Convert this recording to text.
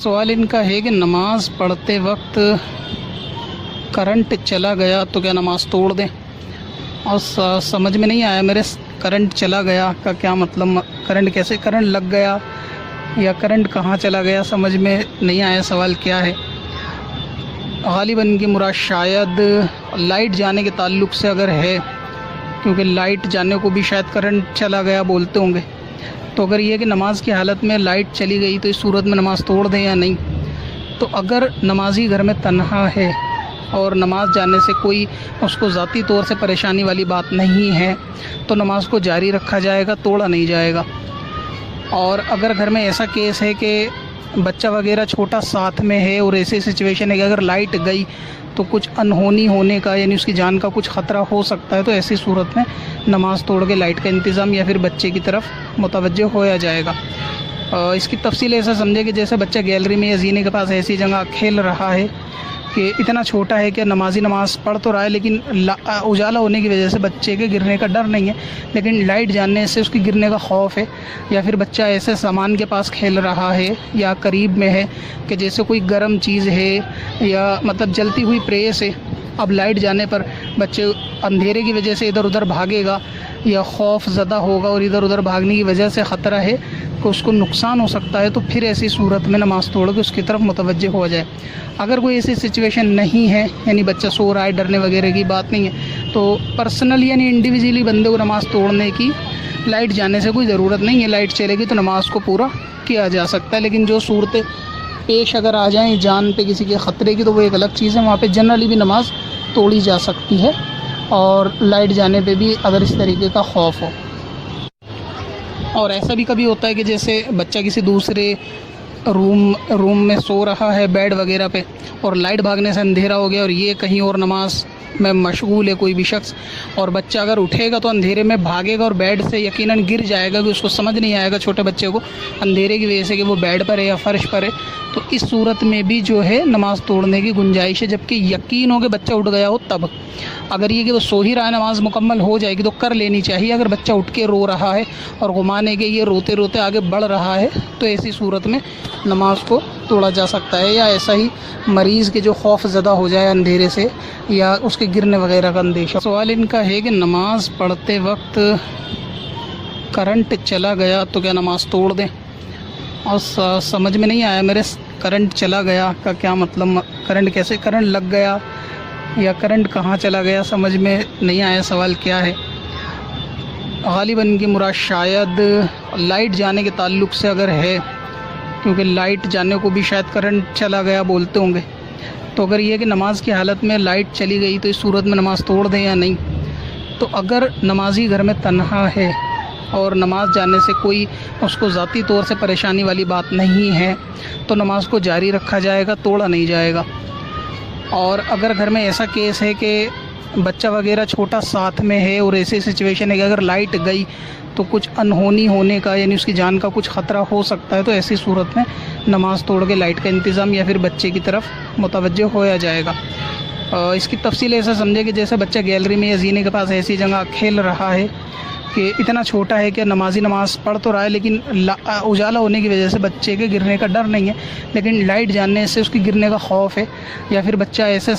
सवाल इनका है कि नमाज़ पढ़ते वक्त करंट चला गया तो क्या नमाज़ तोड़ दें। और समझ में नहीं आया मेरे, करंट चला गया का क्या मतलब, करंट कैसे, करंट लग गया या करंट कहाँ चला गया, समझ में नहीं आया सवाल क्या है। गालिबन की मुराद शायद लाइट जाने के ताल्लुक़ से अगर है, क्योंकि लाइट जाने को भी शायद करंट चला गया बोलते होंगे। तो अगर ये कि नमाज की हालत में लाइट चली गई तो इस सूरत में नमाज़ तोड़ दें या नहीं। तो अगर नमाजी घर में तन्हा है और नमाज जाने से कोई उसको ज़ाती तौर से परेशानी वाली बात नहीं है तो नमाज को जारी रखा जाएगा, तोड़ा नहीं जाएगा। और अगर घर में ऐसा केस है कि बच्चा वगैरह छोटा साथ में है और ऐसी सिचुएशन है कि अगर लाइट गई तो कुछ अनहोनी होने का यानी उसकी जान का कुछ ख़तरा हो सकता है, तो ऐसी सूरत में नमाज़ तोड़ के लाइट का इंतज़ाम या फिर बच्चे की तरफ मुतवज्जो होया जाएगा। इसकी तफसील ऐसा समझे कि जैसे बच्चा गैलरी में या जीने के पास ऐसी जगह खेल रहा है कि इतना छोटा है कि नमाजी नमाज़ पढ़ तो रहा है लेकिन उजाला होने की वजह से बच्चे के गिरने का डर नहीं है, लेकिन लाइट जाने से उसके गिरने का खौफ है। या फिर बच्चा ऐसे सामान के पास खेल रहा है या करीब में है कि जैसे कोई गर्म चीज़ है या मतलब जलती हुई प्रेस है। अब लाइट जाने पर बच्चे अंधेरे की वजह से इधर उधर भागेगा या खौफ ज़दा होगा और इधर उधर भागने की वजह से ख़तरा है कि उसको नुकसान हो सकता है, तो फिर ऐसी सूरत में नमाज़ तोड़ के उसकी तरफ मुतवज्जो हो जाए। अगर कोई ऐसी सिचुएशन नहीं है यानी बच्चा सो रहा है, डरने वगैरह की बात नहीं है, तो पर्सनली यानी इंडिविजुअली बंदे को नमाज़ तोड़ने की लाइट जाने से कोई ज़रूरत नहीं है। लाइट चलेगी तो नमाज़ को पूरा किया जा सकता है, लेकिन जो सूरतें पेश अगर आ जाएँ जान पे किसी के ख़तरे की तो वो एक अलग चीज़ है। वहाँ पे जनरली भी नमाज़ तोड़ी जा सकती है और लाइट जाने पे भी अगर इस तरीके का खौफ हो। और ऐसा भी कभी होता है कि जैसे बच्चा किसी दूसरे रूम में सो रहा है बेड वगैरह पे और लाइट भागने से अंधेरा हो गया और ये कहीं और नमाज में मशगूल है कोई भी शख्स, और बच्चा अगर उठेगा तो अंधेरे में भागेगा और बेड से यकीनन गिर जाएगा कि उसको समझ नहीं आएगा छोटे बच्चे को अंधेरे की वजह से कि वो बेड पर है या फ़र्श पर है। तो इस सूरत में भी जो है नमाज़ तोड़ने की गुंजाइश है, जबकि यकीन हो कि बच्चा उठ गया हो तब। अगर ये कि वो सो ही रहा है नमाज़ मुकम्मल हो जाएगी तो कर लेनी चाहिए। अगर बच्चा उठ के रो रहा है और घुमाने के ये रोते रोते आगे बढ़ रहा है तो ऐसी सूरत में नमाज को तोड़ा जा सकता है। या ऐसा ही मरीज़ के जो खौफ ज़दा हो जाए अंधेरे से या उसके गिरने वगैरह का अंदेशा। सवाल इनका है कि नमाज़ पढ़ते वक्त करंट चला गया तो क्या नमाज़ तोड़ दें। और समझ में नहीं आया मेरे, करंट चला गया का क्या मतलब, करंट कैसे, करंट लग गया या करंट कहाँ चला गया, समझ में नहीं आया सवाल क्या है। गालिबन की मुराद शायद लाइट जाने के ताल्लुक़ से अगर है, क्योंकि लाइट जाने को भी शायद करंट चला गया बोलते होंगे। तो अगर ये कि नमाज की हालत में लाइट चली गई तो इस सूरत में नमाज़ तोड़ दें या नहीं। तो अगर नमाजी घर में तन्हा है और नमाज जाने से कोई उसको ज़ाती तौर से परेशानी वाली बात नहीं है तो नमाज को जारी रखा जाएगा, तोड़ा नहीं जाएगा। और अगर घर में ऐसा केस है कि बच्चा वगैरह छोटा साथ में है और ऐसी सिचुएशन है कि अगर लाइट गई तो कुछ अनहोनी होने का यानी उसकी जान का कुछ ख़तरा हो सकता है, तो ऐसी सूरत में नमाज़ तोड़ के लाइट का इंतज़ाम या फिर बच्चे की तरफ मुतवज्जो होया जाएगा। इसकी तफसील ऐसा समझे कि जैसे बच्चा गैलरी में या जीने के पास ऐसी जगह खेल रहा है कि इतना छोटा है कि नमाजी नमाज़ पढ़ तो रहा है लेकिन उजाला होने की वजह से बच्चे के गिरने का डर नहीं है, लेकिन लाइट जाने से उसके गिरने का खौफ है। या फिर बच्चा ऐसे